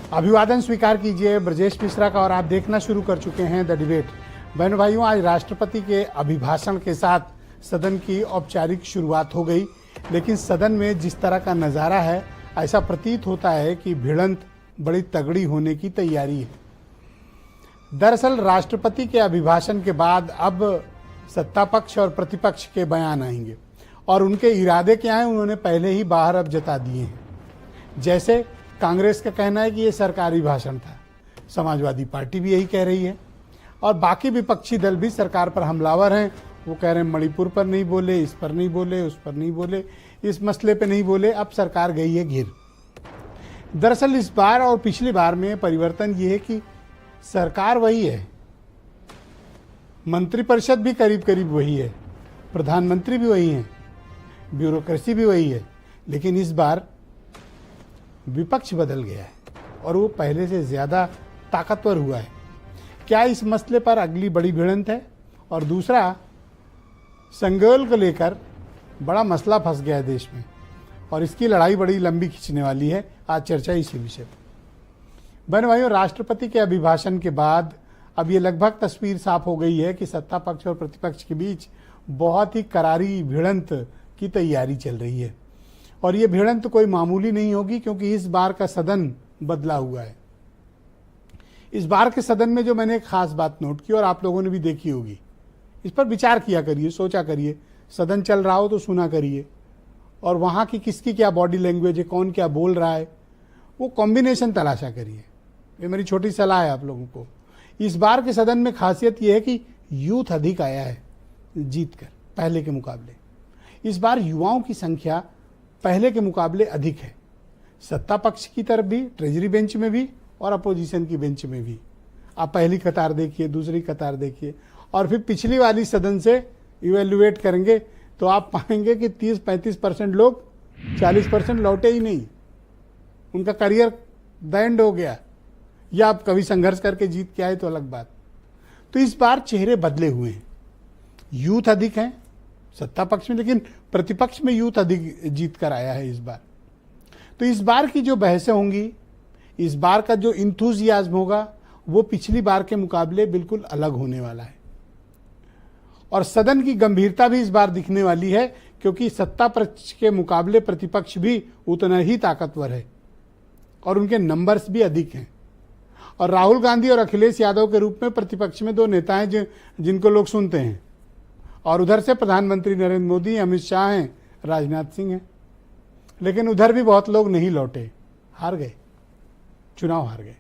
अभिवादन स्वीकार कीजिए ब्रजेश मिश्रा का और आप देखना शुरू कर चुके हैं द डिबेट। बहनों भाइयों, आज राष्ट्रपति के अभिभाषण के साथ सदन की औपचारिक शुरुआत हो गई, लेकिन सदन में जिस तरह का नज़ारा है ऐसा प्रतीत होता है कि भिड़ंत बड़ी तगड़ी होने की तैयारी है। दरअसल राष्ट्रपति के अभिभाषण के बाद अब सत्ता पक्ष और प्रतिपक्ष के बयान आएंगे और उनके इरादे क्या हैं उन्होंने पहले ही बाहर अब जता दिए हैं। जैसे कांग्रेस का कहना है कि ये सरकारी भाषण था, समाजवादी पार्टी भी यही कह रही है और बाकी विपक्षी दल भी सरकार पर हमलावर हैं। वो कह रहे हैं मणिपुर पर नहीं बोले, इस पर नहीं बोले, उस पर नहीं बोले, इस मसले पे नहीं बोले। अब सरकार गई है घिर। दरअसल इस बार और पिछली बार में परिवर्तन ये है कि सरकार वही है, मंत्रिपरिषद भी करीब करीब वही है, प्रधानमंत्री भी वही हैं, ब्यूरोक्रेसी भी वही है, लेकिन इस बार विपक्ष बदल गया है और वो पहले से ज़्यादा ताकतवर हुआ है। क्या इस मसले पर अगली बड़ी भिड़ंत है? और दूसरा, संगोल को लेकर बड़ा मसला फंस गया है देश में और इसकी लड़ाई बड़ी लंबी खींचने वाली है। आज चर्चा इसी विषय पर। बहनों भाइयों, राष्ट्रपति के अभिभाषण के बाद अब ये लगभग तस्वीर साफ हो गई है कि सत्ता पक्ष और प्रतिपक्ष के बीच बहुत ही करारी भिड़ंत की तैयारी चल रही है और ये भिड़ंत कोई मामूली नहीं होगी, क्योंकि इस बार का सदन बदला हुआ है। इस बार के सदन में जो मैंने एक खास बात नोट की और आप लोगों ने भी देखी होगी, इस पर विचार किया करिए, सोचा करिए। सदन चल रहा हो तो सुना करिए और वहाँ की किसकी क्या बॉडी लैंग्वेज है, कौन क्या बोल रहा है, वो कॉम्बिनेशन तलाशा करिए। ये मेरी छोटी सलाह है आप लोगों को। इस बार के सदन में खासियत ये है कि यूथ अधिक आया है जीत कर पहले के मुकाबले। इस बार युवाओं की संख्या पहले के मुकाबले अधिक है, सत्ता पक्ष की तरफ भी, ट्रेजरी बेंच में भी और अपोजिशन की बेंच में भी। आप पहली कतार देखिए, दूसरी कतार देखिए और फिर पिछली वाली सदन से इवेल्युएट करेंगे तो आप पाएंगे कि 30-35% लोग, 40% लौटे ही नहीं, उनका करियर द एंड हो गया, या आप कभी संघर्ष करके जीत के आए तो अलग बात। तो इस बार चेहरे बदले हुए हैं, यूथ अधिक हैं सत्ता पक्ष में, लेकिन प्रतिपक्ष में यूथ अधिक जीत कर आया है इस बार। तो इस बार की जो बहसें होंगी, इस बार का जो इंथुजियाज्म होगा, वो पिछली बार के मुकाबले बिल्कुल अलग होने वाला है और सदन की गंभीरता भी इस बार दिखने वाली है, क्योंकि सत्ता पक्ष के मुकाबले प्रतिपक्ष भी उतना ही ताकतवर है और उनके नंबर्स भी अधिक हैं। और राहुल गांधी और अखिलेश यादव के रूप में प्रतिपक्ष में दो नेता हैं जिनको लोग सुनते हैं, और उधर से प्रधानमंत्री नरेंद्र मोदी, अमित शाह हैं, राजनाथ सिंह हैं। लेकिन उधर भी बहुत लोग नहीं लौटे, हार गए, चुनाव हार गए।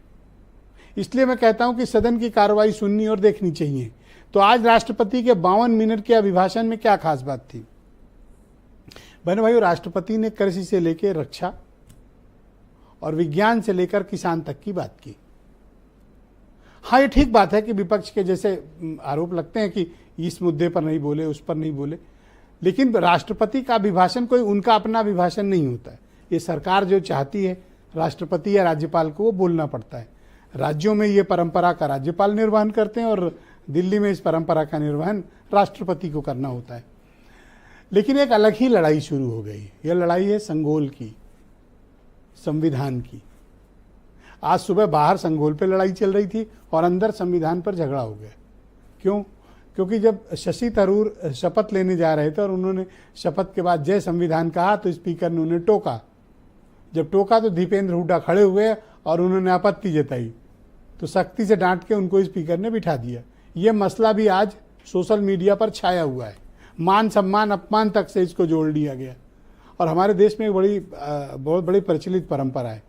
इसलिए मैं कहता हूं कि सदन की कार्रवाई सुननी और देखनी चाहिए। तो आज राष्ट्रपति के 52 मिनट के अभिभाषण में क्या खास बात थी? बहनों भाइयों, राष्ट्रपति ने कृषि से लेकर रक्षा और विज्ञान से लेकर किसान तक की बात की। हाँ, ये ठीक बात है कि विपक्ष के जैसे आरोप लगते हैं कि इस मुद्दे पर नहीं बोले, उस पर नहीं बोले, लेकिन राष्ट्रपति का अभिभाषण कोई उनका अपना अभिभाषण नहीं होता है। ये सरकार जो चाहती है, राष्ट्रपति या राज्यपाल को वो बोलना पड़ता है। राज्यों में ये परंपरा का राज्यपाल निर्वहन करते हैं और दिल्ली में इस परंपरा का निर्वहन राष्ट्रपति को करना होता है। लेकिन एक अलग ही लड़ाई शुरू हो गई। यह लड़ाई है संगोल की, संविधान की। आज सुबह बाहर संगोल पे लड़ाई चल रही थी और अंदर संविधान पर झगड़ा हो गया। क्यों? क्योंकि जब शशि थरूर शपथ लेने जा रहे थे और उन्होंने शपथ के बाद जय संविधान कहा तो स्पीकर ने उन्हें टोका। जब टोका तो दीपेंद्र हुड्डा खड़े हुए और उन्होंने आपत्ति जताई, तो सख्ती से डांट के उनको स्पीकर ने बिठा दिया। ये मसला भी आज सोशल मीडिया पर छाया हुआ है। मान सम्मान अपमान तक से इसको जोड़ लिया गया। और हमारे देश में बहुत बड़ी प्रचलित परंपरा है,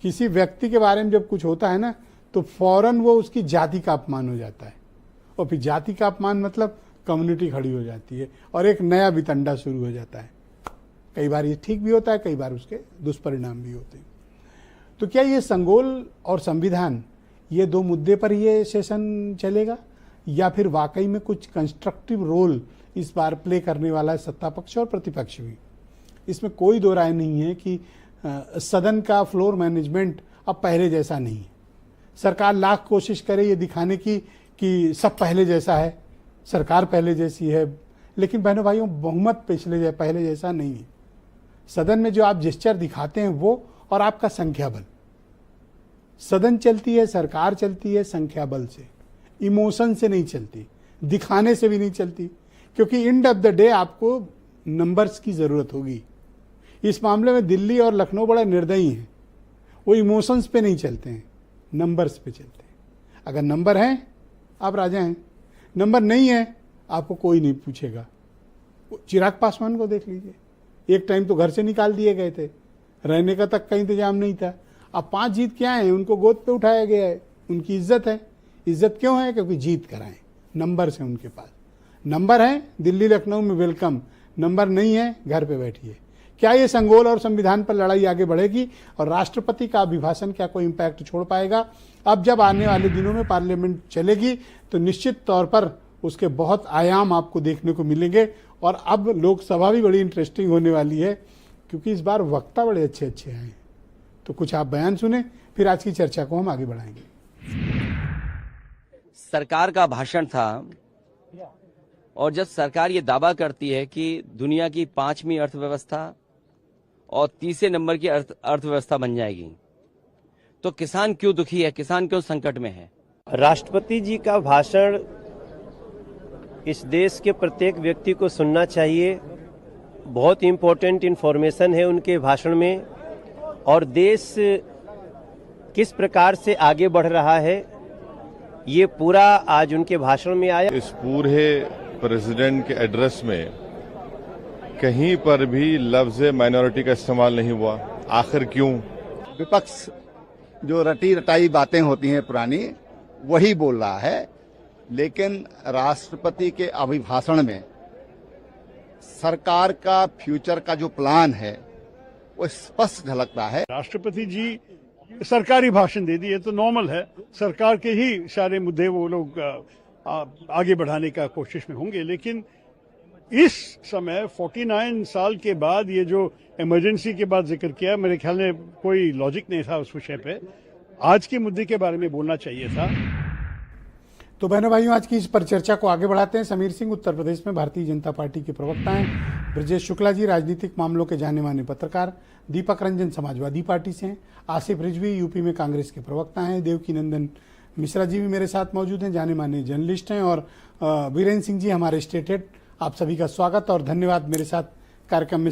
किसी व्यक्ति के बारे में जब कुछ होता है ना, तो फौरन वो उसकी जाति का अपमान हो जाता है और फिर जाति का अपमान मतलब कम्युनिटी खड़ी हो जाती है और एक नया वितंडा शुरू हो जाता है। कई बार ये ठीक भी होता है, कई बार उसके दुष्परिणाम भी होते हैं। तो क्या ये संगोल और संविधान, ये दो मुद्दे पर ये सेशन चलेगा या फिर वाकई में कुछ कंस्ट्रक्टिव रोल इस बार प्ले करने वाला है सत्ता पक्ष और प्रतिपक्ष भी? इसमें कोई दो राय नहीं है कि सदन का फ्लोर मैनेजमेंट अब पहले जैसा नहीं है। सरकार लाख कोशिश करे ये दिखाने की कि सब पहले जैसा है, सरकार पहले जैसी है, लेकिन बहनों भाइयों, बहुमत पहले जैसा नहीं है। सदन में जो आप जेस्चर दिखाते हैं वो, और आपका संख्या बल, सदन चलती है, सरकार चलती है संख्या बल से, इमोशन से नहीं चलती, दिखाने से भी नहीं चलती, क्योंकि एंड ऑफ द डे आपको नंबर्स की जरूरत होगी। इस मामले में दिल्ली और लखनऊ बड़ा निर्दयी हैं, वो इमोशंस पे नहीं चलते हैं, नंबर्स पे चलते हैं। अगर नंबर हैं आप राजा हैं, नंबर नहीं है आपको कोई नहीं पूछेगा। चिराग पासवान को देख लीजिए, एक टाइम तो घर से निकाल दिए गए थे, रहने का तक का इंतजाम नहीं था। अब 5 जीत के आए हैं, उनको गोद पे उठाया गया है, उनकी इज्जत है। इज्जत क्यों है? क्योंकि जीत कर आए, नंबर से उनके पास नंबर है। दिल्ली लखनऊ में वेलकम, नंबर नहीं है घर पे बैठिए। क्या ये संगोल और संविधान पर लड़ाई आगे बढ़ेगी और राष्ट्रपति का अभिभाषण क्या कोई इम्पैक्ट छोड़ पाएगा? अब जब आने वाले दिनों में पार्लियामेंट चलेगी तो निश्चित तौर पर उसके बहुत आयाम आपको देखने को मिलेंगे। और अब लोकसभा भी बड़ी इंटरेस्टिंग होने वाली है, क्योंकि इस बार वक्ता बड़े अच्छे अच्छे आए। तो कुछ आप बयान सुने, फिर आज की चर्चा को हम आगे बढ़ाएंगे। सरकार का भाषण था, और जब सरकार ये दावा करती है कि दुनिया की 5वीं अर्थव्यवस्था और 30 नंबर की अर्थव्यवस्था बन जाएगी, तो किसान क्यों दुखी है, किसान क्यों संकट में है? राष्ट्रपति जी का भाषण इस देश के प्रत्येक व्यक्ति को सुनना चाहिए। बहुत इम्पोर्टेंट इन्फॉर्मेशन है उनके भाषण में, और देश किस प्रकार से आगे बढ़ रहा है ये पूरा आज उनके भाषण में आया। इस पूरे प्रेसिडेंट के एड्रेस में कहीं पर भी लफ्ज माइनॉरिटी का इस्तेमाल नहीं हुआ। आखिर क्यों? विपक्ष जो रटी रटाई बातें होती हैं पुरानी, वही बोल रहा है, लेकिन राष्ट्रपति के अभिभाषण में सरकार का फ्यूचर का जो प्लान है वो स्पष्ट झलकता है। राष्ट्रपति जी सरकारी भाषण दे दिए तो नॉर्मल है, सरकार के ही सारे मुद्दे वो लोग आगे बढ़ाने का कोशिश में होंगे। लेकिन इस समय 49 साल के बाद ये जो इमरजेंसी के बाद जिक्र किया, मेरे ख्याल में कोई लॉजिक नहीं था उस विषय पे। आज के मुद्दे के बारे में बोलना चाहिए था। तो बहनों भाइयों, आज की इस पर चर्चा को आगे बढ़ाते हैं। समीर सिंह उत्तर प्रदेश में भारतीय जनता पार्टी के प्रवक्ता हैं, ब्रजेश शुक्ला जी राजनीतिक मामलों के जाने माने पत्रकार, दीपक रंजन समाजवादी पार्टी से हैं, आसिफ रिजवी यूपी में कांग्रेस के प्रवक्ता हैं, देवकी नंदन मिश्रा जी भी मेरे साथ मौजूद हैं, जाने माने जर्नलिस्ट हैं, और वीरेंद्र सिंह जी हमारे स्टेट हेड। आप सभी का स्वागत और धन्यवाद मेरे साथ कार्यक्रम में